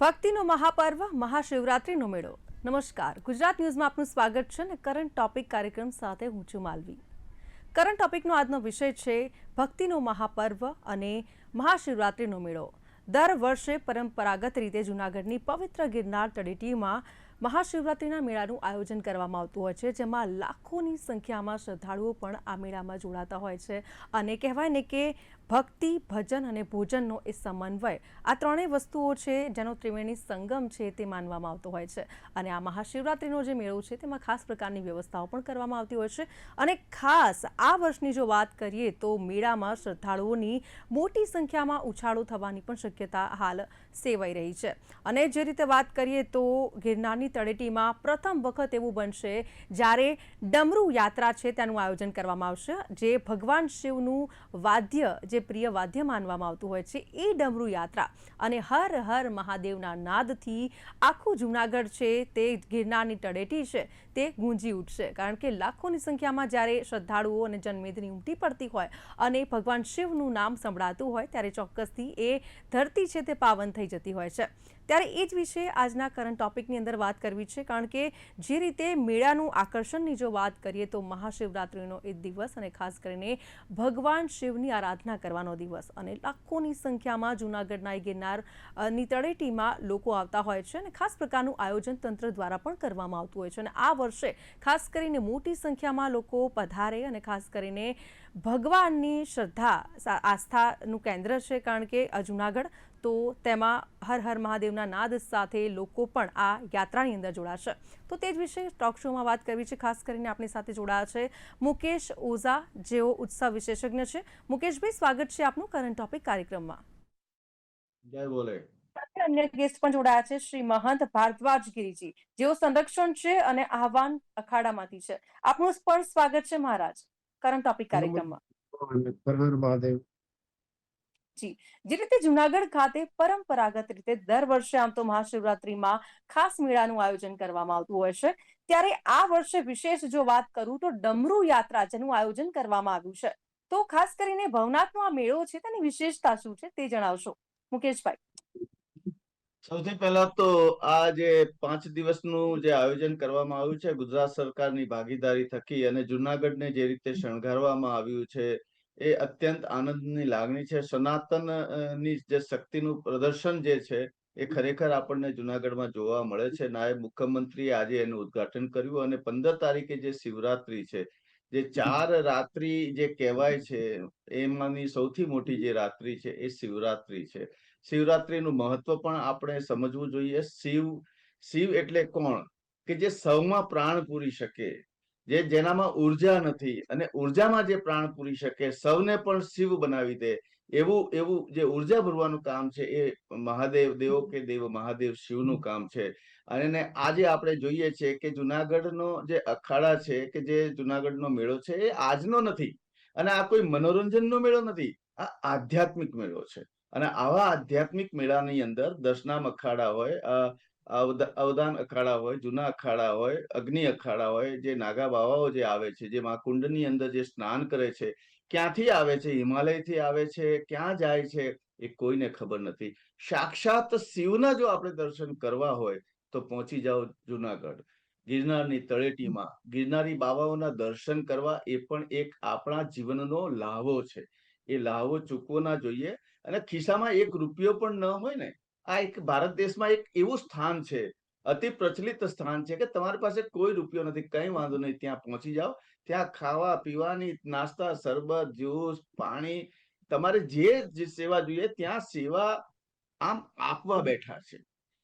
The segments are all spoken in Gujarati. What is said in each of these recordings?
ભક્તિનો મહાપર્વ મહાશિવરાત્રીનો મેળો. નમસ્કાર, ગુજરાત ન્યૂઝમાં આપનું સ્વાગત છે અને કરંટ ટોપિક કાર્યક્રમ સાથે હું છું માલવી. કરંટ ટોપિકનો આજનો વિષય છે ભક્તિનો મહાપર્વ અને મહાશિવરાત્રીનો મેળો. દર વર્ષે પરંપરાગત રીતે જૂનાગઢની પવિત્ર ગિરનાર તળેટીમાં મહાશિવરાત્રીના મેળાનું આયોજન કરવામાં આવતું હોય છે, જેમાં લાખોની સંખ્યામાં શ્રદ્ધાળુઓ પણ આ મેળામાં જોડાતા હોય છે. અને કહેવાય ને કે ભક્તિ, ભજન અને ભોજનનો એ સમન્વય, આ ત્રણેય વસ્તુઓ છે જેનો ત્રિવેણી સંગમ છે તે માનવામાં આવતો હોય છે. અને આ મહાશિવરાત્રીનો જે મેળો છે તેમાં ખાસ પ્રકારની વ્યવસ્થાઓ પણ કરવામાં આવતી હોય છે. અને ખાસ આ વર્ષની જો વાત કરીએ તો મેળામાં શ્રદ્ધાળુઓની મોટી સંખ્યામાં ઉછાળો થવાની પણ શક્યતા હાલ સેવાઈ રહી છે. અને જે રીતે વાત કરીએ તો ગિરનારની તળેટીમાં પ્રથમ વખત એવું બનશે જ્યારે ડમરૂ યાત્રા છે તેનું આયોજન કરવામાં આવશે, જે ભગવાન શિવનું વાદ્ય, જે પ્રિય વાદ્ય માનવામાં આવતું હોય છે, એ ડમરૂ યાત્રા અને હર હર મહાદેવના નાદથી આખું જૂનાગઢ છે તે ગિરનારની તળેટી છે તે ગુંજી ઉઠશે. કારણ કે લાખોની સંખ્યામાં જ્યારે શ્રદ્ધાળુઓ અને જનમેદની ઉમટી પડતી હોય અને ભગવાન શિવનું નામ સંભળાતું હોય ત્યારે ચોક્કસથી એ ધરતી છે તે પાવન થઈ જતી હોય છે. ત્યારે એ જ વિશે આજના કરંટ ટોપિકની અંદર વાત કરવી છે. કારણ કે જે રીતે મેળાનું આકર્ષણની જો વાત કરીએ તો મહાશિવરાત્રિનો એ દિવસ અને ખાસ કરીને ભગવાન શિવની આરાધના કરવાનો દિવસ અને લાખોની સંખ્યામાં જૂનાગઢના ગિરનારની તળેટીમાં લોકો આવતા હોય છે અને ખાસ પ્રકારનું આયોજન તંત્ર દ્વારા પણ કરવામાં આવતું હોય છે. અને આ વર્ષે ખાસ કરીને મોટી સંખ્યામાં લોકો પધારે અને ખાસ કરીને ભગવાનની શ્રદ્ધા, આસ્થાનું કેન્દ્ર છે. કારણ કે જૂનાગઢ તો તેમાં હર હર મહાદેવના નાદ સાથે લોકો પણ આ યાત્રાની અંદર જોડાશે. તો તે જ વિશે ટોક શોમાં વાત કરવી છે. ખાસ કરીને આપણી સાથે જોડાયા છે મુકેશ ઓઝા, જેઓ ઉત્સવ વિશેષજ્ઞ છે. મુકેશભાઈ, સ્વાગત છે આપનું કરંટ ટોપિક કાર્યક્રમમાં. જય બોલે. અન્ય ગેસ્ટ પણ જોડાયા છે, શ્રી મહંત ભારદ્વાજ ગિરિજી, જેઓ સંરક્ષણ છે અને આહવાન અખાડામાંથી છે. આપનું પણ સ્વાગત છે મહારાજ કરંટ ટોપિક કાર્યક્રમમાં. હર હર મહાદેવ. જી, જે રીતે જૂનાગઢ ખાતે પરંપરાગત રીતે દર વર્ષે આમ તો મહાશિવરાત્રીમાં ખાસ મેળાનું આયોજન કરવામાં આવતું હોય છે, ત્યારે આ વર્ષે વિશેષ જો વાત કરું તો ડમરૂ યાત્રા જેનું આયોજન કરવામાં આવ્યું છે. તો ખાસ કરીને ભવનાથનો આ મેળો છે તેની વિશેષતા શું છે તે જણાવશો મુકેશભાઈ? સૌથી પહેલા તો આ જે 5 દિવસનું જે આયોજન કરવામાં આવ્યું છે ગુજરાત સરકારની ભાગીદારી થકી અને જુનાગઢને જે રીતે શણગારવામાં આવ્યું છે એ અત્યંત આનંદની લાગણી છે. સનાતનની જે શક્તિનું પ્રદર્શન જે છે એ ખરેખર આપણને જુનાગઢમાં જોવા મળે છે. નાયબ મુખ્યમંત્રીએ આજે એનું ઉદ્ઘાટન કર્યું અને 15 તારીખે જે શિવરાત્રી છે, જે 4 રાત્રિ જે કહેવાય છે એમાંની સૌથી મોટી જે રાત્રિ છે એ શિવરાત્રી છે. શિવરાત્રીનું મહત્વ પણ આપણે સમજવું જોઈએ. શિવ એટલે કોણ? કે જે સૌમાં પ્રાણ પૂરી શકે, જેનામાં ઉર્જા નથી અને ઉર્જામાં જે પ્રાણ પૂરી શકે, સૌને પણ શિવ બનાવી દે, એવું જે ઉર્જા ભરવાનું કામ છે એ મહાદેવ, દેવો કે દેવ મહાદેવ શિવનું કામ છે. અને આજે આપણે જોઈએ છીએ કે જુનાગઢનો જે અખાડા છે, કે જે જુનાગઢનો મેળો છે એ આજનો નથી અને આ કોઈ મનોરંજનનો મેળો નથી, આ આધ્યાત્મિક મેળો છે. અને આવા આધ્યાત્મિક મેળાની અંદર દશનામ અખાડા હોય, અવદાન અખાડા હોય, જૂના અખાડા હોય, અગ્નિ અખાડા હોય, જે નાગા બાવાઓ જે આવે છે, જે મા કુંડની અંદર જે સ્નાન કરે છે, ક્યાંથી આવે છે, હિમાલયથી આવે છે, ક્યાં જાય છે એ કોઈને ખબર નથી. સાક્ષાત શિવના જો આપણે દર્શન કરવા હોય તો પહોંચી જાઓ જુનાગઢ ગિરનારની તળેટીમાં. ગિરનારી બાવાઓના દર્શન કરવા એ પણ એક આપણા જીવનનો લાહવો છે. એ લાહવો ચૂકવો ના જોઈએ. અને ખિસ્સામાં 1 રૂપિયો પણ ન હોય ને, આ એક ભારત દેશમાં એક એવું સ્થાન છે, અતિ પ્રચલિત સ્થાન છે કે તમારી પાસે કોઈ રૂપિયો નથી, કઈ વાંધો નહીં, ત્યાં પહોંચી જાઓ. ત્યાં ખાવા પીવાની, નાસ્તા, શરબત, જ્યુસ, પાણી, તમારે જે સેવા જોઈએ ત્યાં સેવા આમ આપવા બેઠા છે.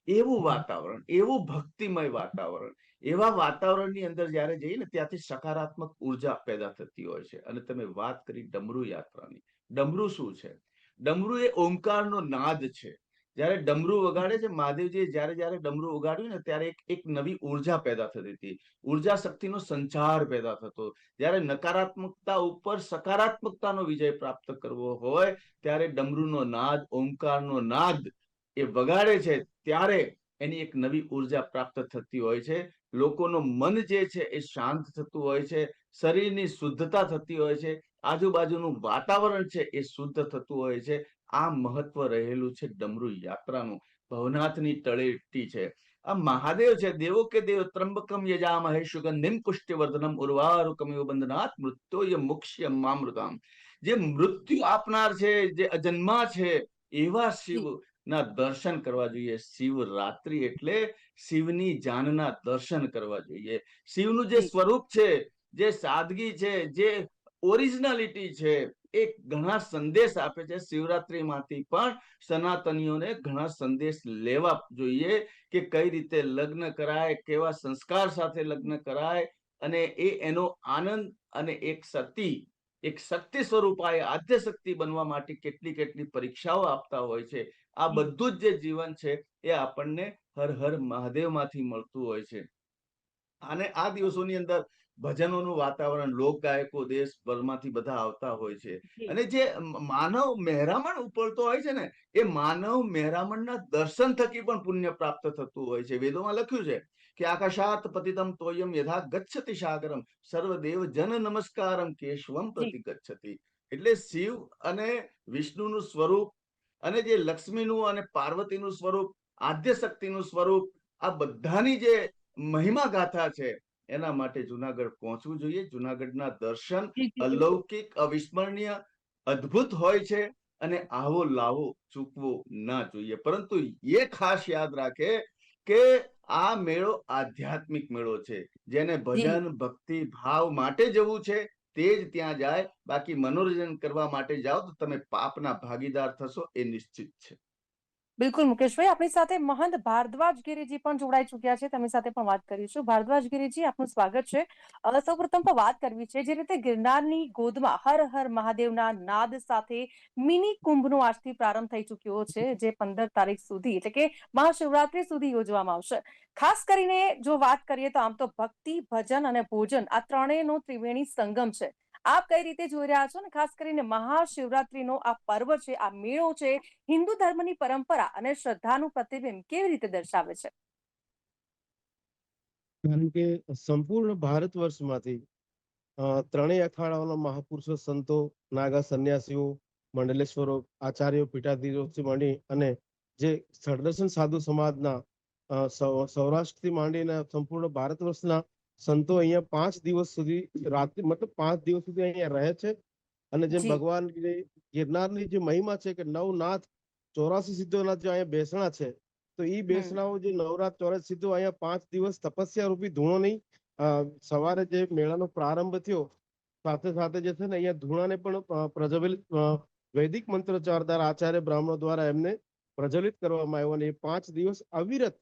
એવું વાતાવરણ, એવું ભક્તિમય વાતાવરણ, એવા વાતાવરણની અંદર જયારે જઈએ ને ત્યાંથી સકારાત્મક ઉર્જા પેદા થતી હોય છે. અને તમે વાત કરી ડમરૂ યાત્રાની. ડમરૂ શું છે? ડમરૂ એ ઓમકારનો નાદ છે. જયારે ડમરૂ વગાડે છે, મહાદેવજીએ જયારે ડમરૂ વગાડ્યું ને ત્યારે એક નવી ઉર્જા પેદા થતી હતી, ઉર્જા શક્તિનો સંચાર પેદા થતો. જયારે નકારાત્મકતા ઉપર સકારાત્મકતાનો વિજય પ્રાપ્ત કરવો હોય ત્યારે ડમરૂનો નાદ, ઓમકારનો નાદ એ વગાડે છે ત્યારે એની એક નવી ઉર્જા પ્રાપ્ત થતી હોય છે. લોકોનું મન જે છે એ શાંત થતું હોય છે, શરીરની શુદ્ધતા થતી હોય છે, આજુબાજુનું વાતાવરણ છે એ શુદ્ધ થતું હોય છે. આ મહત્વ રહેલું છે ડમરૂ યાત્રાનું. ભવનાથની તળેટી છે. આ મહાદેવ છે. દેવો કે દેવ ત્રંબકમ યજામહે સુગંધિમ પુષ્ટિવર્ધનમ ઉર્વારુકમિવ બંધનાત મૃત્યોય મુક્ષ્ય મામૃતામ. જે મૃત્યુ આપનાર છે, જે અજન્મા છે, એવા શિવ જી ના દર્શન કરવા જોઈએ. શિવરાત્રિ એટલે શિવની જાનના દર્શન કરવા જોઈએ. શિવનું જે જી સ્વરૂપ છે, જે સાદગી છે, જે ઓરિજિનાલિટી છે, એ ઘણા સંદેશ આપે છે. શિવરાત્રિમાંથી પણ સનાતનીઓને ઘણા સંદેશ લેવા જોઈએ કે કઈ રીતે લગ્ન કરાય, કેવા સંસ્કાર સાથે લગ્ન કરાય, અને એનો આનંદ, અને એક શક્તિ સ્વરૂપ આદ્ય શક્તિ બનવા માટે કેટલી કેટલી પરીક્ષાઓ આપતા હોય છે. આ જી બધું જ જે જીવન છે એ આપણને હર હર મહાદેવમાંથી મળતું હોય છે. અને આ દિવસોની અંદર ભજનોનું વાતાવરણ, લોક ગાયકો દેશભરમાંથી બધા આવતા હોય છે. જી અને જે માનવ મહેરામણ ઉપડતો હોય છે ને, એ માનવ મહેરામણના દર્શન થકી પણ પુણ્ય પ્રાપ્ત થતું હોય છે. વેદોમાં લખ્યું છે કે આકાશાત પતિતમ તોયમ યથા ગચ્છતિ સાગરમ સર્વદેવ જન નમસ્કારમ કેશવમ જી પ્રતિ ગચ્છતિ. એટલે શિવ અને વિષ્ણુનું સ્વરૂપ, અને જે લક્ષ્મીનું અને પાર્વતીનું સ્વરૂપ, આદ્ય શક્તિનું સ્વરૂપ, આ બધાની જે મહિમા ગાથા છે, એના માટે જુનાગઢ પહોંચવું જોઈએ. જુનાગઢના દર્શન જી જી બિલકુલ અલૌકિક, અવિસ્મરણીય, અદ્ભુત હોય છે. અને આવો લાવો ચૂકવો ના જોઈએ. પરંતુ એ ખાસ યાદ રાખે કે આ મેળો આધ્યાત્મિક મેળો છે. જેને જી ભજન ભક્તિ ભાવ માટે જવું છે તે જ ત્યાં જાય. બાકી મનોરંજન કરવા માટે જાઓ તો તમે પાપના ભાગીદાર થશો, એ નિશ્ચિત છે. બિલકુલ મુકેશભાઈ, આપણી સાથે મહંત ભારદ્વાજ ગિરિજી પણ જોડાઈ ચુક્યા છે. તેમની સાથે પણ વાત કરીશું. ભારદ્વાજ ગિરિજી, આપનું સ્વાગત છે. સૌપ્રથમ તો વાત કરવી છે, જે રીતે ગિરનારની ગોદમાં હર હર મહાદેવના નાદ સાથે મિની કુંભનો આજથી પ્રારંભ થઈ ચુક્યો છે, જે 15 તારીખ સુધી એટલે કે મહાશિવરાત્રી સુધી યોજવામાં આવશે. ખાસ કરીને જો વાત કરીએ તો આમ તો ભક્તિ, ભજન અને ભોજન આ ત્રણેયનો ત્રિવેણી સંગમ છે. આપ કઈ રીતે જોઈ રહ્યા છો, ને ખાસ કરીને મહાશિવરાત્રીનો આ પર્વ છે, આ મેળો છે, હિન્દુ ધર્મની પરંપરા અને શ્રદ્ધાનું પ્રતિબિંબ કેવી રીતે દર્શાવે છે? કારણ કે સંપૂર્ણ ભારત વર્ષમાંથી ત્રણેય અખાડાઓના મહાપુરુષો, સંતો, નાગા સંન્યાસીઓ, મંડલેશ્વરો, આચાર્યો, પીઠાધીશોથી માંડી અને જે સડદર્શન સાધુ સમાજના સૌરાષ્ટ્રથી માંડીને સંપૂર્ણ ભારત વર્ષના સંતો અહીંયા 5 દિવસ સુધી રાત્રિ મતલબ 5 દિવસ સુધી અહીંયા રહે છે. અને જેમ જી ભગવાન ગિરનારની જે મહિમા છે કે નવનાથ 84 સિદ્ધોના જે અહીંયા બેસણા છે, તો એ હમ બેસણાઓ જે નવરાત 84 સિદ્ધો અહીંયા 5 દિવસ તપસ્યા રૂપી ધૂણો નહીં, સવારે જે મેળાનો પ્રારંભ થયો સાથે સાથે જે છે ને અહીંયા ધૂણાને પણ પ્રજ્વલિત વૈદિક મંત્રોચ્ચાર દ્વારા આચાર્ય બ્રાહ્મણો દ્વારા એમને પ્રજ્વલિત કરવામાં આવ્યો. અને એ 5 દિવસ અવિરત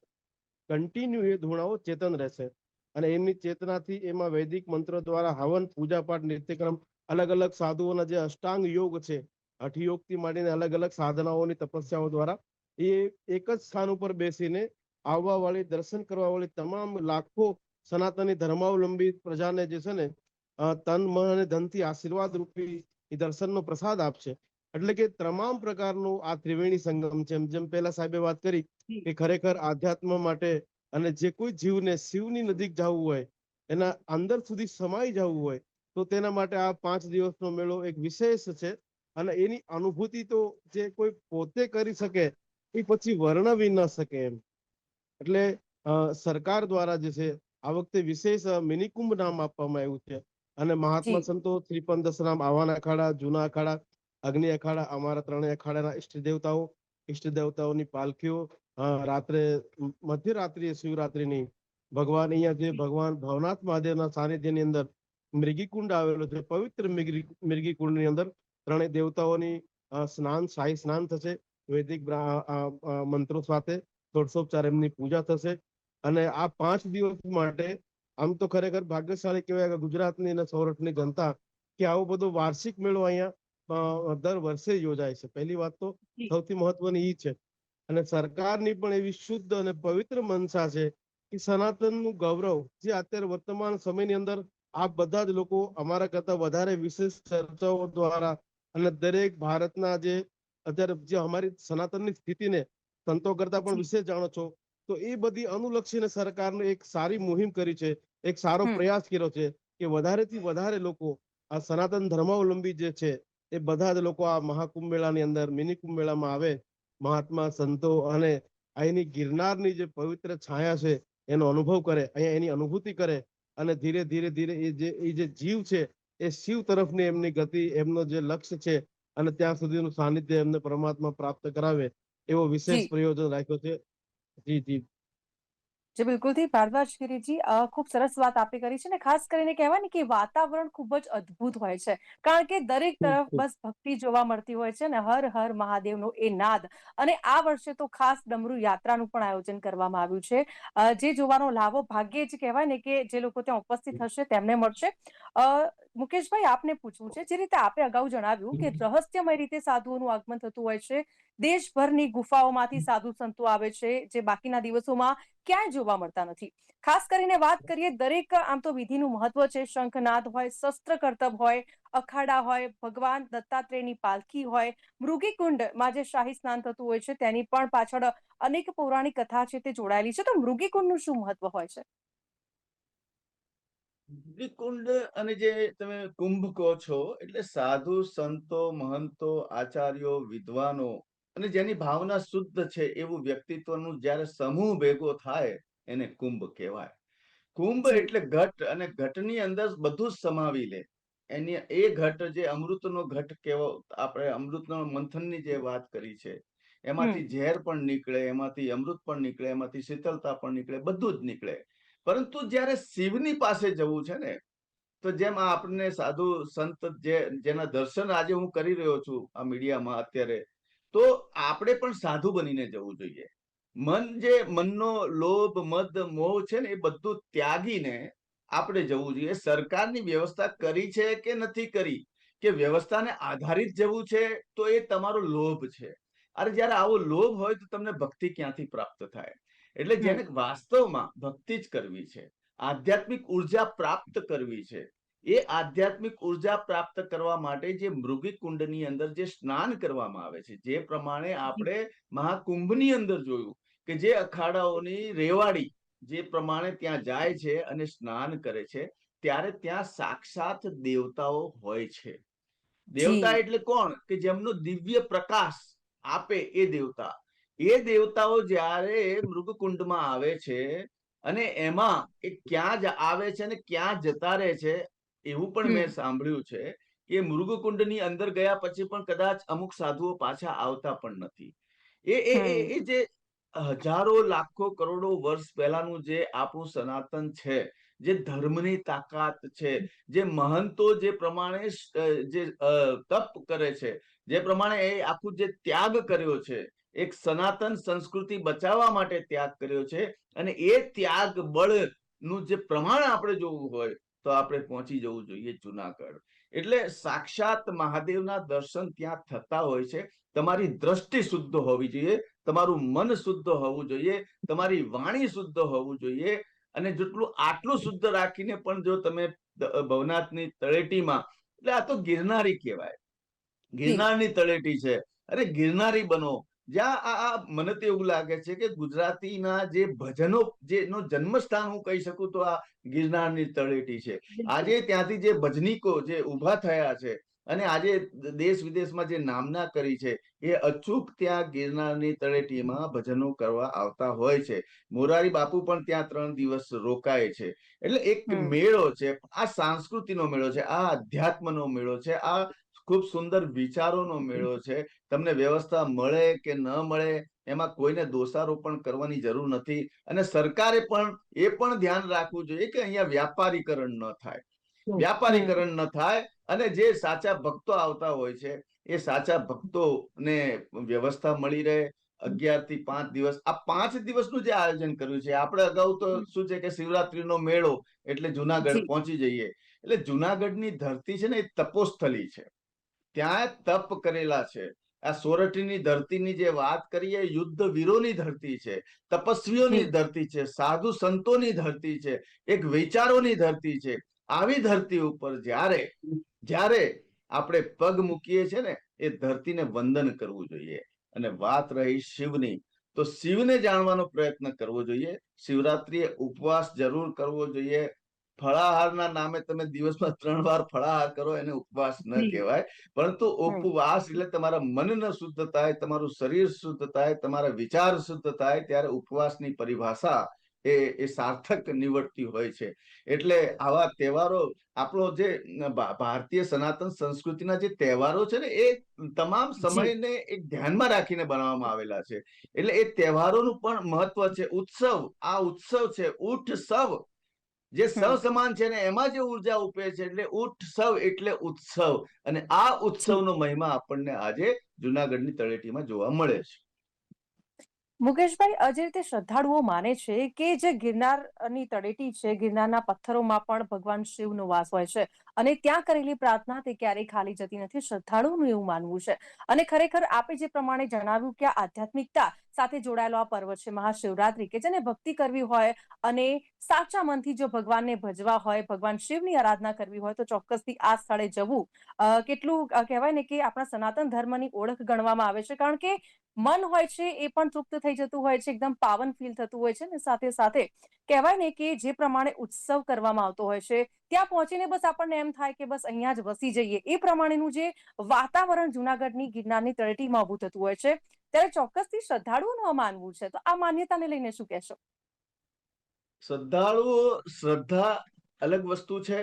કન્ટિન્યુ એ ધૂણાઓ ચેતન રહેશે. અને એમની ચેતનાથી એમાં વૈદિક મંત્રો દ્વારા હવન, પૂજાપાઠ, નિત્યક્રમ, અલગ અલગ સાધુઓના જે અષ્ટાંગ યોગ છે, હઠયોગથી માંડીને અલગ અલગ સાધનાઓની તપસ્યાઓ દ્વારા એ એક જ સ્થાન ઉપર બેસીને આવવા વાળી, દર્શન કરવા વાળી તમામ લાખો સનાતની ધર્માવલંબી પ્રજાને જે છે ને તન, મન અને ધનથી આશીર્વાદ રૂપી એ દર્શનનો પ્રસાદ આપશે. એટલે કે તમામ પ્રકારનું આ ત્રિવેણી સંગમ છે. જેમ પેલા સાહેબે વાત કરી જી કે ખરેખર આધ્યાત્મ માટે અને જે કોઈ જીવને શિવની નજીક જવું હોય, એના અંદર સુધી સમાઈ જવું હોય, તો તેના માટે આ 5 દિવસનો મેળો એક વિશેષ છે. અને એની અનુભૂતિ તો જે કોઈ પોતે કરી શકે એ પછી વર્ણવી ન શકે એમ. એટલે સરકાર દ્વારા જે છે આ વખતે વિશેષ મિની કુંભ નામ આપવામાં આવ્યું છે. અને મહાત્મા જી સંતો, ત્રિપંદ દશનામ, આવાના અખાડા, જૂના અખાડા, અગ્નિ અખાડા, અમારા ત્રણેય અખાડાના ઈષ્ટ દેવતાઓની પાલખીઓ રાત્રે મધ્યરાત્રિએ શિવરાત્રીની ભગવાન અહીંયા જે ભગવાન ભવનાથ મહાદેવના સાનિધ્યની અંદર મૃગીકુંડ આવેલો છે, પવિત્ર મૃગીકુંડની અંદર ત્રણેય દેવતાઓની શાહી સ્નાન થશે. વૈદિક મંત્રો સાથે ષોડશોપચાર એમની પૂજા થશે. અને આ 5 દિવસ માટે આમ તો ખરેખર ભાગ્યશાળી કહેવાય કે ગુજરાતની અને સૌરાષ્ટ્રની જનતા કે આવો બધો વાર્ષિક મેળો અહીંયા દર વર્ષે યોજાય છે. પહેલી વાત તો જી સૌથી મહત્વની ઈ છે. અને સરકારની પણ એવી શુદ્ધ અને પવિત્ર મનસા છે કે સનાતનનું ગૌરવ જે અત્યારે વર્તમાન સમયની અંદર આપ બધા જ લોકો અમારા કરતા વધારે વિશેષ ચર્ચાઓ દ્વારા અને દરેક ભારતના જે અત્યારે જે અમારી સનાતનની સ્થિતિને સંતો કરતા પણ જી વિશેષ જાણો છો, તો એ બધી અનુલક્ષીને સરકારને એક સારી મુહિમ કરી છે, એક સારો હમ પ્રયાસ કર્યો છે કે વધારેથી વધારે લોકો આ સનાતન ધર્માવલંબી જે છે એ બધા જ લોકો આ મહાકુંભ મેળાની અંદર, મિની કુંભ મેળામાં આવે. મહાત્મા સંતો અને અહીંની ગિરનારની જે પવિત્ર છાયા છે એનો અનુભવ કરે, અહીંયા એની અનુભૂતિ કરે અને ધીરે ધીરે ધીરે એ જે જીવ છે એ શિવ તરફની એમની ગતિ, એમનો જે લક્ષ્ય છે અને ત્યાં સુધીનું સાનિધ્ય એમને પરમાત્મા પ્રાપ્ત કરાવે એવો વિશેષ જી પ્રયોજન રાખ્યો છે. જી જી. જે બિલકુલથી ભારદ્વાજ ગિરીજી ખૂબ સરસ વાત આપે કરી છે ને ખાસ કરીને કહેવાય ને કે વાતાવરણ ખૂબ જ અદ્ભુત હોય છે કારણ કે દરેક ખૂબ તરફ ખૂબ. બસ ભક્તિ જોવા મળતી હોય છે ને હર હર મહાદેવનો એ નાદ. અને આ વર્ષે તો ખાસ ડમરૂ યાત્રાનું પણ આયોજન કરવામાં આવ્યું છે જે જોવાનો લાભો ભાગ્યે જ કહેવાય ને કે જે લોકો ત્યાં ઉપસ્થિત હશે તેમને મળશે. મુકેશભાઈ આપને પૂછવું છે જે રીતે આપે અગાઉ જણાવ્યું કે રહસ્યમય રીતે સાધુઓનું આગમન થતું હોય છે, દેશભરની ગુફાઓમાંથી સાધુ સંતો આવે છે જે બાકીના દિવસોમાં ક્યાંય જોવા મળતા નથી. ખાસ કરીને વાત કરીએ દરેક આમ તો વિધિનું મહત્વ છે, શંખનાદ હોય, શસ્ત્ર કરતબ હોય, અખાડા હોય, ભગવાન દત્તાત્રેયની પાલખી હોય, મૃગીકુંડમાં જે શાહી સ્નાન થતું હોય છે તેની પણ પાછળ અનેક પૌરાણિક કથા છે તે જોડાયેલી છે. તો મૃગીકુંડનું શું મહત્વ હોય છે? કુંડ અને જે તમે કુંભ કહો છો એટલે સાધુ સંતો, મહંતો, આચાર્યો, વિદ્વાનો અને જેની ભાવના શુદ્ધ છે એવું વ્યક્તિત્વનું જ્યારે સમૂહ ભેગો થાય એને કુંભ કહેવાય. કુંભ જી એટલે ઘટ, અને ઘટની અંદર બધું જ સમાવી લે. એની એ ઘટ જે અમૃતનો ઘટ કેવો, આપણે અમૃતનો મંથનની જે વાત કરી છે હમ એમાંથી ઝેર પણ નીકળે, એમાંથી અમૃત પણ નીકળે, એમાંથી શીતળતા પણ નીકળે, બધું જ નીકળે. પરંતુ જ્યારે શિવની પાસે જવું છે ને, તો જેમ આ આપણને સાધુ સંત જેના દર્શન આજે હું કરી રહ્યો છું આ મીડિયામાં અત્યારે, તો આપણે પણ સાધુ બનીને જવું જોઈએ. મનનો લોભ, મદ, મોહ છે ને એ બધું ત્યાગીને આપણે જવું જોઈએ. સરકારની વ્યવસ્થા કરી છે કે નથી કરી, કે વ્યવસ્થાને આધારિત જવું છે, તો એ તમારો લોભ છે. અરે જયારે આવો લોભ હોય તો તમને ભક્તિ ક્યાંથી પ્રાપ્ત થાય? એટલે હમ જેને વાસ્તવમાં ભક્તિ જ કરવી છે, આધ્યાત્મિક ઉર્જા પ્રાપ્ત કરવી છે, એ આધ્યાત્મિક ઉર્જા પ્રાપ્ત કરવા માટે જે મૃગી કુંડની અંદર જે સ્નાન કરવામાં આવે છે, જે પ્રમાણે જી આપણે મહાકુંભની અંદર જોયું કે જે અખાડાઓની રેવાડી જે પ્રમાણે ત્યાં જાય છે અને સ્નાન કરે છે, ત્યારે ત્યાં સાક્ષાત દેવતાઓ હોય છે. દેવતા જી એટલે કોણ? કે જેમનો દિવ્ય પ્રકાશ આપે એ દેવતા. એ દેવતાઓ જ્યારે મૃગકુંડમાં આવે છે અને એમાં એ ક્યાં આવે છે અને ક્યાં જતા રહે છે, એવું પણ મેં હમ સાંભળ્યું છે કે મૃગકુંડની અંદર ગયા પછી પણ કદાચ અમુક સાધુઓ પાછા આવતા પણ નથી. હમ એ જે હજારો લાખો કરોડો વર્ષ પહેલાનું જે આપણું સનાતન છે, જે ધર્મની તાકાત છે, જે મહંતો જે પ્રમાણે જે તપ કરે છે, જે પ્રમાણે એ આખું જે ત્યાગ કર્યો છે, એક સનાતન સંસ્કૃતિ બચાવવા માટે ત્યાગ કર્યો છે, અને એ ત્યાગ બળ નું જે પ્રમાણ આપણે જોવું હોય તો આપણે પહોંચી જવું જોઈએ જુનાગઢ. એટલે સાક્ષાત મહાદેવના દર્શન ત્યાં થતા હોય છે. તમારી દ્રષ્ટિ શુદ્ધ હોવી જોઈએ, તમારું મન શુદ્ધ હોવું જોઈએ, તમારી વાણી શુદ્ધ હોવું જોઈએ. અને જેટલું આટલું શુદ્ધ રાખીને પણ જો તમે ભવનાથની તળેટીમાં, એટલે આ તો ગિરનારી કહેવાય, જી ગિરનારની તળેટી છે, અરે ગિરનારી બનો. જ્યાં આ મને તો એવું લાગે છે કે ગુજરાતીના જે ભજનો જેનો જન્મસ્થાન હું કહી શકું તો આ ગિરનારની તળેટી છે. બિલકુલ આજે ત્યાંથી જે ભજનીકો જે ઉભા થયા છે અને આજે દેશ વિદેશમાં જે નામના કરી છે, એ અચૂક ત્યાં ગિરનારની તળેટીમાં ભજનો કરવા આવતા હોય છે. મોરારી બાપુ પણ ત્યાં 3 દિવસ રોકાય છે. એટલે એક હમ મેળો છે, આ સંસ્કૃતિનો મેળો છે, આ અધ્યાત્મનો મેળો છે, આ ખૂબ સુંદર વિચારોનો મેળો છે. તમને વ્યવસ્થા મળે કે ન મળે એમાં કોઈને દોષારોપણ કરવાની જરૂર નથી. અને સરકારે પણ એ પણ ધ્યાન રાખવું જોઈએ કે અહીંયા વ્યાપારીકરણ ન થાય, હમ વ્યાપારીકરણ ન થાય, અને જે સાચા ભક્તો આવતા હોય છે એ સાચા ભક્તોને વ્યવસ્થા મળી રહે. 11 થી 5 દિવસ, આ 5 દિવસનું જે આયોજન કર્યું છે, આપણે અગાઉ તો શું છે કે શિવરાત્રીનો મેળો એટલે જુનાગઢ જી પહોંચી જઈએ. એટલે જુનાગઢની ધરતી છે ને એ તપોસ્થલી છે, ત્યાં તપ કરેલા છે. આ સોરઠની ધરતીની જે વાત કરીએ, યુદ્ધ વીરોની ધરતી છે, તપસ્વીઓની જી ધરતી છે, સાધુ સંતોની ધરતી છે, એક વિચારોની ધરતી છે. આવી ધરતી ઉપર જ્યારે જ્યારે આપણે પગ મૂકીએ છીએ ને, એ ધરતીને વંદન કરવું જોઈએ. અને વાત રહી શિવની, તો શિવને જાણવાનો પ્રયત્ન કરવો જોઈએ. શિવરાત્રીએ ઉપવાસ જરૂર કરવો જોઈએ. ફળાહારના નામે તમે દિવસમાં 3 વાર ફળાહાર કરો એને ઉપવાસ ન જી. કહેવાય, પરંતુ ઉપવાસ એટલે તમારા મનને શુદ્ધ થાય, તમારું શરીર શુદ્ધ થાય, તમારા વિચાર શુદ્ધ થાય, ત્યારે ઉપવાસની પરિભાષા એ સાર્થક નીવડતી હોય છે. એટલે આવા તહેવારો આપણો જે ભારતીય સનાતન સંસ્કૃતિના જે તહેવારો છે ને, એ તમામ સમયને એક ધ્યાનમાં રાખીને બનાવવામાં આવેલા છે. એટલે એ તહેવારોનું પણ મહત્વ છે. ઉત્સવ, આ ઉત્સવ છે, ઉઠસવ જે સવ સમાન છે ને, એમાં જે ઉર્જા ઉપે છે, એટલે ઉઠસવ એટલે ઉત્સવ. અને આ ઉત્સવનો મહિમા આપણને આજે જુનાગઢની તળેટીમાં જોવા મળે છે. મુકેશભાઈ, જે રીતે શ્રદ્ધાળુઓ માને છે કે જે ગિરનારની તળેટી છે, ગિરનારના પથ્થરોમાં પણ ભગવાન શિવનો વાસ હોય છે અને ત્યાં કરેલી પ્રાર્થના તે ક્યારેય ખાલી જતી નથી, શ્રદ્ધાળુઓનું એવું માનવું છે. અને ખરેખર આપે જે પ્રમાણે જણાવ્યું કે આ આધ્યાત્મિકતા સાથે જોડાયેલો આ પર્વ છે મહાશિવરાત્રી, કે જેને ભક્તિ કરવી હોય અને સાચા મનથી જો ભગવાનને ભજવા હોય, ભગવાન શિવની આરાધના કરવી હોય, તો ચોક્કસથી આ સ્થળે જવું કેટલું કહેવાય ને કે આપણા સનાતન ધર્મની ઓળખ ગણવામાં આવે છે. કારણ કે મન હોય છે એ પણ તૃપ્ત થઈ જતું હોય છે, એકદમ પાવન ફીલ થતું હોય છે. ને સાથે સાથે કહેવાય ને કે જે પ્રમાણે ઉત્સવ કરવામાં આવતો હોય છે, ત્યાં પહોંચીને બસ આપણને એમ થાય કે બસ અહીંયા જ વસી જઈએ, એ પ્રમાણેનું જે વાતાવરણ જુનાગઢની ગિરનારની તળેટીમાં ઊભું થતું હોય છે, ત્યારે ચોક્કસથી શ્રદ્ધાળુઓનું આ માનવું છે. તો આ માન્યતાને લઈને શું કહેશો? શ્રદ્ધા અલગ વસ્તુ છે,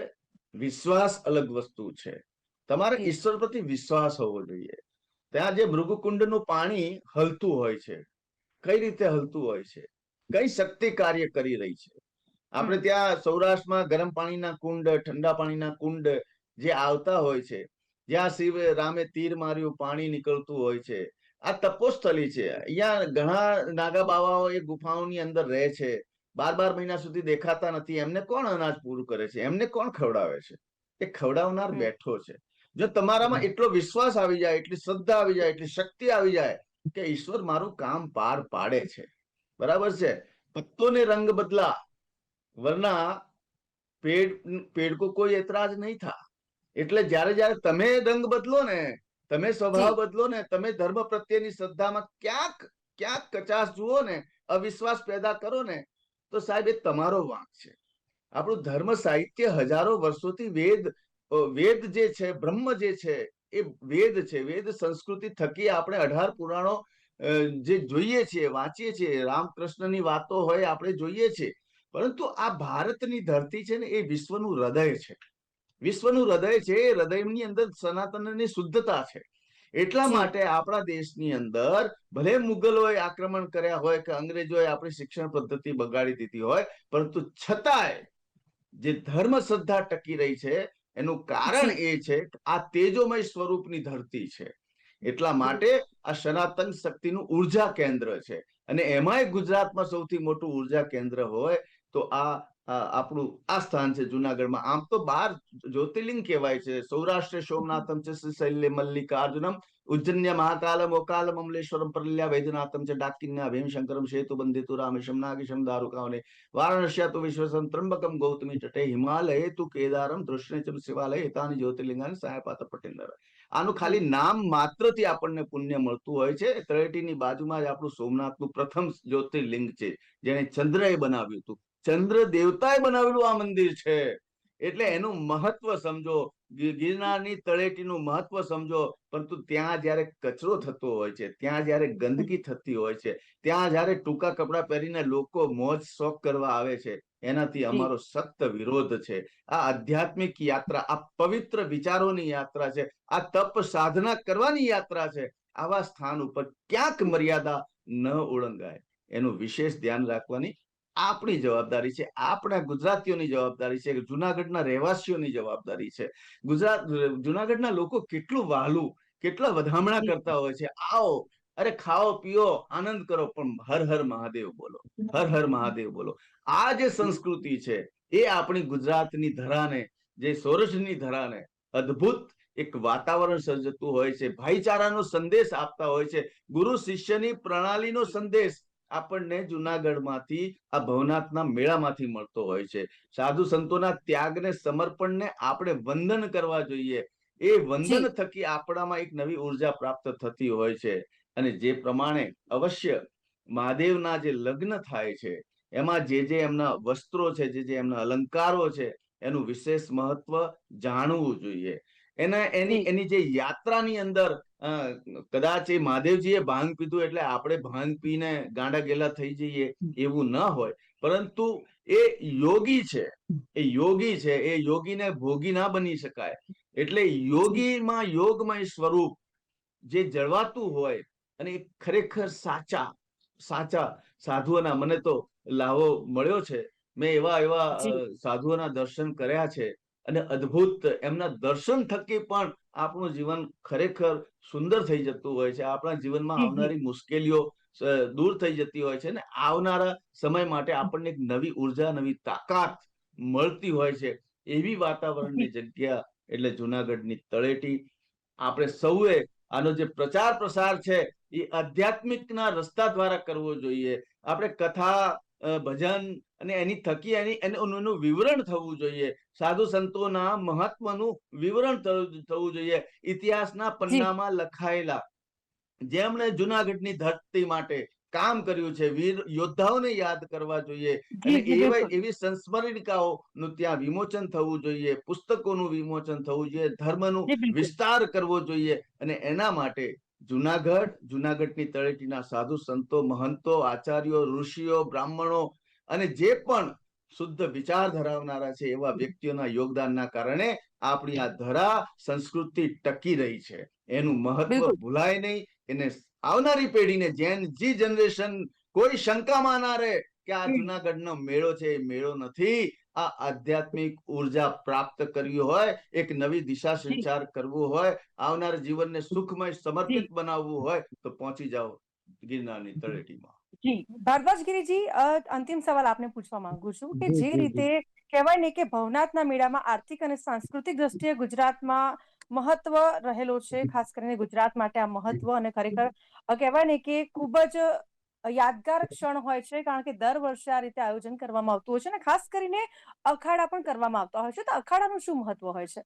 વિશ્વાસ અલગ વસ્તુ છે. તમારે ઈશ્વર પ્રતિ વિશ્વાસ હોવો જોઈએ. ત્યાં જે મૃગકુંડનું પાણી હલતું હોય છે, કઈ રીતે હલતું હોય છે, કઈ શક્તિ કાર્ય કરી રહી છે. આપણે ત્યાં સૌરાષ્ટ્રમાં ગરમ પાણીના કુંડ, ઠંડા પાણીના કુંડ જે આવતા હોય છે, જ્યાં શિવ રામે તીર માર્યું પાણી નીકળતું હોય છે. આ તપોસ્થલી છે. અહીંયા ઘણા નાગા બાવાઓ એ ગુફાઓની અંદર રહે છે, 12 મહિના સુધી દેખાતા નથી. એમને કોણ અનાજ પૂરું કરે છે? એમને કોણ ખવડાવે છે? એ ખવડાવનાર બેઠો છે. જો તમારામાં એટલો વિશ્વાસ આવી જાય, એટલી શ્રદ્ધા આવી જાય, એટલી શક્તિ આવી જાય કે ઈશ્વર મારું કામ પાર પાડે છે, બરાબર છે, પત્તોને રંગ બદલા વરના पेड़ को कोई एतराज नहीं था. એટલે જ્યારે જ્યારે તમે રંગ બદલો ને, તમે સ્વભાવ બદલો ને, તમે ધર્મ પ્રત્યેની શ્રદ્ધામાં ક્યાંક ક્યાંક કચાશ જુઓ ને, અવિશ્વાસ પેદા કરો ને, તો સાહેબ એ તમારો વાંક છે. આપણું ધર્મ સાહિત્ય હજારો વર્ષોથી વેદ જે છે, બ્રહ્મ જે છે, એ વેદ છે. વેદ સંસ્કૃતિ થકી આપણે 18 પુરાણો જે જોઈએ છીએ, વાંચીએ છીએ, રામકૃષ્ણની વાતો હોય આપણે જોઈએ છીએ. પરંતુ આ ભારતની ધરતી છે ને, એ વિશ્વનું હૃદય છે. વિશ્વનું હૃદય છે. એ હૃદયની અંદર સનાતનની શુદ્ધતા છે. એટલા માટે આપણા દેશની અંદર ભલે મુગલોએ આક્રમણ કર્યા હોય કે અંગ્રેજોએ આપણી શિક્ષણ પદ્ધતિ બગાડી દીધી હોય, પરંતુ છતાંય જે ધર્મ શ્રદ્ધા ટકી રહી છે, એનું કારણ એ છે કે આ તેજોમય સ્વરૂપની ધરતી છે. એટલા માટે આ સનાતન શક્તિનું ઉર્જા કેન્દ્ર છે. અને એમાંય ગુજરાતમાં સૌથી મોટું ઉર્જા કેન્દ્ર હોય તો આપણું આ સ્થાન છે જુનાગઢમાં. આમ તો 12 જ્યોતિર્લિંગ કહેવાય છે. સૌરાષ્ટ્ર સોમનાથમ છે, શ્રીશૈલ્ય મલ્લિકાર્જુનમ, ઉજ્જન્ય મહાકાલમ ઓકાલમ અમલેશ્વરમ પરલ્યા વૈદ્યનાથમ છે, ડાકિન્યા ભીમશંકરમ શેતુ બંધિતુ રામેશમ નાગેશમ દારુકાવને, વારાણસ્યા તુ વિશ્વસમ ત્રંબકમ ગૌતમી તટે, હિમાલયે તુ કેદારમ દૃષ્ણેચમ શિવાલય એતાની જ્યોતિર્લિંગાની સહાયપાત્ર પટેન્દ્ર. આનું ખાલી નામ માત્રથી આપણને પુણ્ય મળતું હોય છે. તળેટીની બાજુમાં જ આપણું સોમનાથનું પ્રથમ જ્યોતિર્લિંગ છે, જેને ચંદ્રએ બનાવ્યું હતું. ચંદ્ર દેવતાએ બનાવેલું આ મંદિર છે. એટલે એનું મહત્વ સમજો, ગિરનારની તળેટીનું મહત્વ સમજો. પરંતુ ત્યાં જયારે કચરો થતો હોય છે, ત્યાં જયારે ગંદકી થતી હોય છે, ત્યાં જયારે ટૂંકા કપડા પહેરીને લોકો મોજ શોખ કરવા આવે છે, એનાથી અમારો સખ્ત વિરોધ છે. આ આધ્યાત્મિક યાત્રા, આ પવિત્ર વિચારોની યાત્રા છે, આ તપ સાધના કરવાની યાત્રા છે. આવા સ્થાન ઉપર ક્યાંક મર્યાદા ન ઓળંગાય એનું વિશેષ ધ્યાન રાખવાની આપણી જવાબદારી છે. આપણા ગુજરાતીઓની જવાબદારી છે, જુનાગઢના રહેવાસીઓની જવાબદારી છે. જુનાગઢના લોકો કેટલું વહાલું, કેટલા વધામણા કરતા હોય છે. આવો, અરે ખાઓ પીઓ આનંદ કરો, પણ હર હર મહાદેવ બોલો, હર હર મહાદેવ બોલો. આ જે સંસ્કૃતિ છે એ આપણી ગુજરાતની ધરાને, જે સૌરાષ્ટ્રની ધરાને અદ્ભુત એક વાતાવરણ સર્જતું હોય છે. ભાઈચારાનો સંદેશ આપતા હોય છે. ગુરુ શિષ્યની પ્રણાલીનો સંદેશ આપણને જુનાગઢમાંથી, આ ભવનાથના મેળામાંથી મળતો હોય છે. સાધુ સંતોના ત્યાગને, સમર્પણને આપણે વંદન કરવા જોઈએ. એ વંદન થકી આપણામાં એક નવી ઉર્જા પ્રાપ્ત થતી હોય છે. અને જે પ્રમાણે અવશ્ય મહાદેવના જે લગ્ન થાય છે, એમાં જે એમના વસ્ત્રો છે, જે એમના અલંકારો છે, એનું વિશેષ મહત્વ જાણવું જોઈએ. એની જી એની જે યાત્રાની અંદર કદાચ એ મહાદેવજીએ ભાંગ પીધું એટલે આપણે ભાંગ પીને ગાંડા ગેલા થઈ જઈએ એવું ન હોય, પરંતુ એ યોગી છે, એ યોગીને ભોગી ના બની શકાય. એટલે યોગીમાં યોગમય સ્વરૂપ જે જળવાતું હોય, અને એ ખરેખર સાચા સાચા સાધુઓના મને તો લાહવો મળ્યો છે. મેં એવા એવા જી સાધુઓના દર્શન કર્યા છે, અને અદ્ભુત એમના દર્શન થકી પણ આપણું જીવન ખરેખર સુંદર થઈ જતું હોય છે. આપણા જીવનમાં જી જી આવનારી મુશ્કેલીઓ દૂર થઈ જતી હોય છે, ને આવનારા સમય માટે આપણને એક નવી ઉર્જા, નવી તાકાત મળતી હોય છે. એવી વાતાવરણની જગ્યા એટલે જુનાગઢની તળેટી. આપણે સૌએ આનો જે પ્રચાર પ્રસાર છે એ આધ્યાત્મિકના રસ્તા દ્વારા કરવો જોઈએ. આપણે કથા, ભજન અને એની થકી એનું વિવરણ થવું જોઈએ. સાધુ સંતોના મહત્વનું વિવરણ થવું જોઈએ. ઇતિહાસના જી પન્નામાં લખાયેલા જેમણે જુનાગઢની ધરતી માટે કામ કર્યું છે, વીર યોદ્ધાઓને યાદ કરવા જોઈએ, અને જી જી બિલકુલ એવી સંસ્મરણિકાઓનું ત્યાં વિમોચન થવું જોઈએ, પુસ્તકોનું વિમોચન થવું જોઈએ, ધર્મનું જી બિલકુલ વિસ્તાર કરવો જોઈએ. અને એના માટે જુનાગઢની તળેટીના સાધુ સંતો, મહંતો, આચાર્યો, ઋષિઓ, બ્રાહ્મણો અને જે પણ શુદ્ધ વિચાર ધરાવનારા છે એવા વ્યક્તિઓના યોગદાનના કારણે આપણી આ ધરા સંસ્કૃતિ ટકી રહી છે. એનું મહત્વ બિલકુલ ભૂલાય નહીં. એને આવનારી પેઢીને, જેન જી જનરેશન, કોઈ શંકામાં ના રહે કે આ હમ, જુનાગઢનો મેળો છે એ મેળો નથી. આ આધ્યાત્મિક ઉર્જા પ્રાપ્ત કરવી હોય, એક નવી દિશા જી સંચાર કરવું હોય, આવનાર જીવનને સુખમય સમર્પિત જી બનાવવું હોય, તો પહોંચી જાઓ ગિરનારની તળેટીમાં. જી ભારદ્વાજગીરીજી, અંતિમ સવાલ આપને પૂછવા માંગુ છું કે જી જે જી જી રીતે કહેવાય ને કે ભવનાથના મેળામાં આર્થિક અને સાંસ્કૃતિક દ્રષ્ટિએ ગુજરાતમાં મહત્વ રહેલો છે, ખાસ કરીને ગુજરાત માટે આ મહત્વ, અને ખરેખર કહેવાય ને કે ખૂબ જ યાદગાર ક્ષણ હોય છે, કારણ કે દર વર્ષે આ રીતે આયોજન કરવામાં આવતું હોય છે, અને ખાસ કરીને અખાડા પણ કરવામાં આવતા હોય છે. તો અખાડાનું શું મહત્વ હોય છે?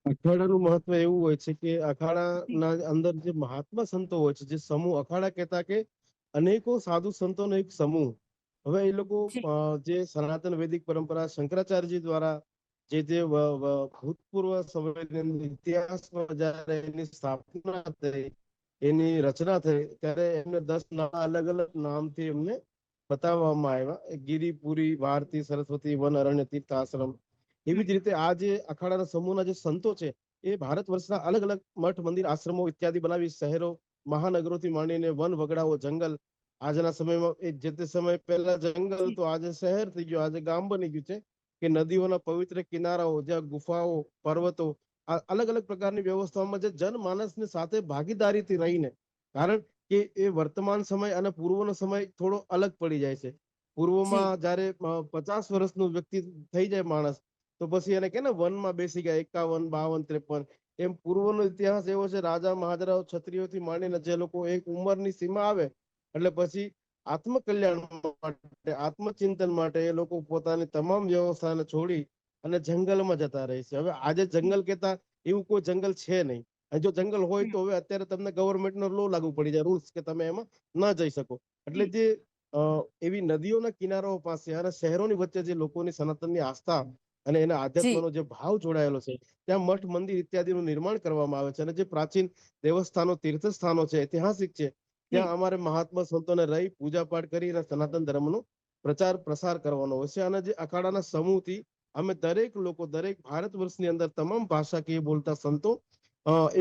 અખાડાનું મહત્વ એવું હોય છે કે જી અખાડાના અંદર જે મહાત્મા સંતો હોય છે, જે સમૂહ, અખાડા કહેતા કે અનેકો સાધુ સંતોનો એક સમૂહ. હવે એ લોકો જી જે સનાતન વૈદિક પરંપરા શંકરાચાર્યજી દ્વારા જે ભૂતપૂર્વ સમયની ઇતિહાસમાં જયારે એની સ્થાપના થઈ, એની રચના થઈ, ત્યારે એમને 10 અલગ અલગ નામથી એમને બતાવવામાં આવ્યા: ગિરિપુરી, ભારતી, સરસ્વતી, વન, અરણ્ય, તીર્થ, આશ્રમ. એવી જ રીતે આ જે અખાડાના સમૂહના જે સંતો છે, એ ભારત વર્ષના અલગ અલગ મઠ, મંદિર, આશ્રમો ઇત્યાદિ બનાવી શહેરો, મહાનગરોથી માંડીને વન, વગડાઓ, જંગલ. આજના સમયમાં એ જે તે સમય પહેલા જંગલ જી તો આજે શહેર થઈ ગયું, આજે ગામ બની ગયું છે. કે નદીઓના પવિત્ર કિનારાઓ, જ્યાં ગુફાઓ, પર્વતો, આ અલગ અલગ પ્રકારની વ્યવસ્થાઓમાં જે જનમાનસની સાથે ભાગીદારીથી રહીને, કારણ કે એ વર્તમાન સમય અને પૂર્વનો સમય થોડો અલગ પડી જાય છે. જી પૂર્વમાં જયારે 50 વર્ષનું વ્યક્તિ થઈ જાય માણસ, તો પછી એને કે ને વનમાં બેસી ગયા 51, 52, 53. એમ પૂર્વનો ઇતિહાસ એવો છે, રાજા મહારાજાઓ, ક્ષત્રિયોથી માંડીને જે લોકો એક ઉંમરની સીમા આવે એટલે પછી આત્મકલ્યાણ માટે, આત્મચિંતન માટે એ લોકો પોતાની તમામ વ્યવસ્થાને છોડી અને જંગલમાં જતા રહે છે. હવે આજે જંગલ કેતા એવું કોઈ જંગલ છે નહીં. અને જો જંગલ હોય હમ, તો હવે અત્યારે તમને ગવર્મેન્ટનો લો લાગુ પડી જાય, રૂલ્સ, કે તમે એમાં ન જઈ શકો. એટલે જી જે એવી નદીઓના કિનારાઓ પાસે અને શહેરોની વચ્ચે જે લોકોની સનાતનની આસ્થા અને એના જી આધ્યાત્મનો જે ભાવ જોડાયેલો છે, ત્યાં મઠ, મંદિર ઇત્યાદિનું નિર્માણ કરવામાં આવે છે. અને જે પ્રાચીન દેવસ્થાનો, તીર્થસ્થાનો છે, ઐતિહાસિક છે, જી ત્યાં અમારે મહાત્મા સંતોને રહી પૂજા પાઠ કરી અને સનાતન ધર્મનો પ્રચાર પ્રસાર કરવાનો હોય છે. અને જે અખાડાના સમૂહથી અમે દરેક લોકો, દરેક ભારત વર્ષની અંદર તમામ ભાષાકીય બોલતા સંતો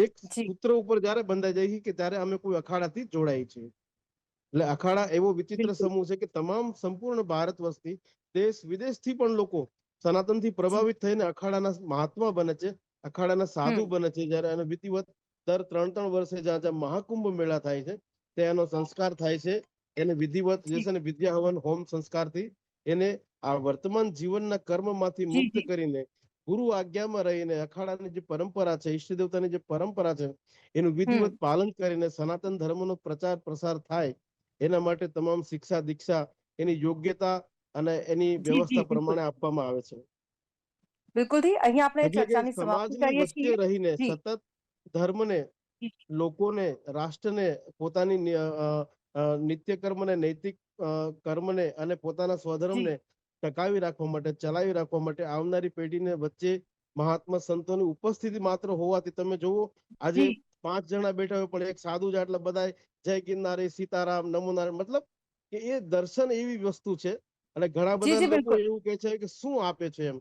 એક જી સૂત્ર ઉપર જયારે બંધાઈ જાય કે ત્યારે અમે કોઈ અખાડાથી જોડાય છે. એટલે અખાડા એવો વિચિત્ર બિલકુલ સમૂહ છે કે તમામ સંપૂર્ણ ભારત વર્ષથી, દેશ વિદેશથી પણ લોકો સનાતનથી જી પ્રભાવિત થઈને અખાડાના મહાત્મા બને છે, અખાડાના સાધુ હમ બને છે. જયારે એને વિધિવત દર 3-3 વર્ષે જ્યાં જ્યાં મહાકુંભ મેળા થાય છે, ત્યાં એનો સંસ્કાર થાય છે. એને વિધિવત જે જી છે ને વિદ્યા હવન, હોમ સંસ્કારથી એને આ વર્તમાન જીવનના કર્મમાંથી જી મુક્ત જી કરીને ગુરુ આજ્ઞામાં રહીને અખાડાની જે પરંપરા છે, ઈષ્ટ દેવતાની જે પરંપરા છે, એનું હમ વિધિવત પાલન કરીને સનાતન ધર્મનો પ્રચાર પ્રસાર થાય, એના માટે તમામ શિક્ષા દીક્ષા એની યોગ્યતા અને એની જી જી વ્યવસ્થા બિલકુલ પ્રમાણે આપવામાં આવે છે. બિલકુલથી અહીં આપણે એટલે કે ચર્ચાની સમાપ્તિ સમાજની કરીએ વચ્ચે છીએ. રહીને જી સતત ધર્મને, જી લોકોને, રાષ્ટ્રને, પોતાની નિત્ય કર્મને, નૈતિક કર્મને અને પોતાના જી સ્વધર્મને ટકાવી રાખવા માટે, ચલાવી રાખવા માટે આવનારી પેઢીને વચ્ચે મહાત્મા સંતોની ઉપસ્થિતિ માત્ર હોવાથી તમે જુઓ આજે 5 જણા બેઠા હોય પણ એક સાધુ જ આટલા બધા જય ગિરનારી, સીતારામ, નમો નારાયણ, મતલબ કે એ દર્શન એવી વસ્તુ છે. અને ઘણા બધા લોકો બિલકુલ. એવું કે છે કે શું આપે છે એમ.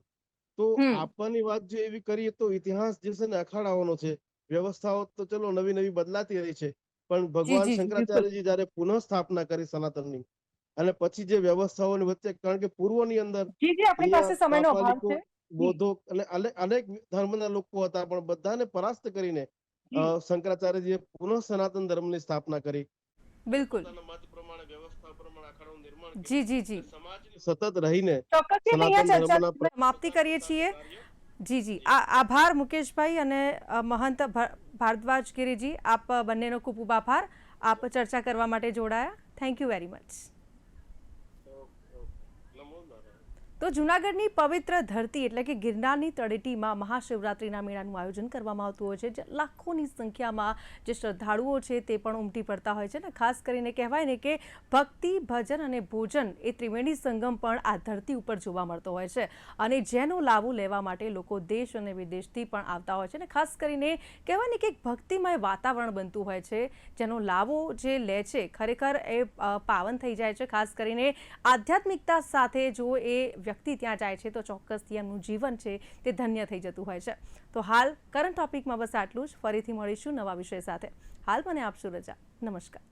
તો હમ આપવાની વાત જો એવી કરીએ તો ઇતિહાસ જે છે ને અખાડાઓનો છે. વ્યવસ્થાઓ તો ચલો નવી નવી બદલાતી રહી છે, પણ ભગવાન જી બિલકુલ. શંકરાચાર્યજી જયારે પુનઃ સ્થાપના કરી સનાતનની અને પછી જે વ્યવસ્થાઓની વચ્ચે, કારણ કે પૂર્વની અંદર આપણી પાસે અહીંયા સમયનો અભાવ કાપાલિકો, છે. બૌદ્ધો અને અનેક ધર્મના લોકો હતા, પણ બધાને પરાસ્ત કરીને શંકરાચાર્યજીએ પુનઃ સનાતન ધર્મની સ્થાપના કરી. બિલકુલ. પોતાના મત પ્રમાણે, વ્યવસ્થા પ્રમાણે અખાડાનું નિર્માણ જી કર્યું. જી. સમાજની સતત રહીને ચોક્કસથી અહીંયા સનાતન ચર્ચા ધર્મના સમાપ્તિ કરીએ છીએ. જી આભાર મુકેશભાઈ અને મહંત ભારદ્વાજ ગિરીજી, આપ બંનેનો ખૂબ ખૂબ આભાર. આપ ચર્ચા કરવા માટે જોડાયા. Thank you very much. તો જૂનાગઢની પવિત્ર ધરતી એટલે કે ગિરનારની તળેટીમાં મહાશિવરાત્રિના મેળાનું આયોજન કરવામાં આવતું હોય છે, જે લાખોની સંખ્યામાં જે શ્રદ્ધાળુઓ છે તે પણ ઉમટી પડતા હોય છે ને. ખાસ કરીને કહેવાય ને કે ભક્તિ, ભજન અને ભોજન એ ત્રિવેણી સંગમ પણ આ ધરતી ઉપર જોવા મળતો હોય છે, અને જેનો લાભો લેવા માટે લોકો દેશ અને વિદેશથી પણ આવતા હોય છે ને. ખાસ કરીને કહેવાય ને કે એક ભક્તિમય વાતાવરણ બનતું હોય છે, જેનો લાભો જે લે છે ખરેખર એ પાવન થઈ જાય છે. ખાસ કરીને આધ્યાત્મિકતા સાથે જો એ વ્યક્તિ ત્યાં જાય છે તો ચોક્કસથી એમનું જીવન છે તે ધન્ય થઈ જતું હોય છે. તો હાલ કરંટ ટોપિકમાં બસ આટલું જ. ફરીથી મળીશું નવા વિષય સાથે. હાલ મને આપશો રજા. નમસ્કાર.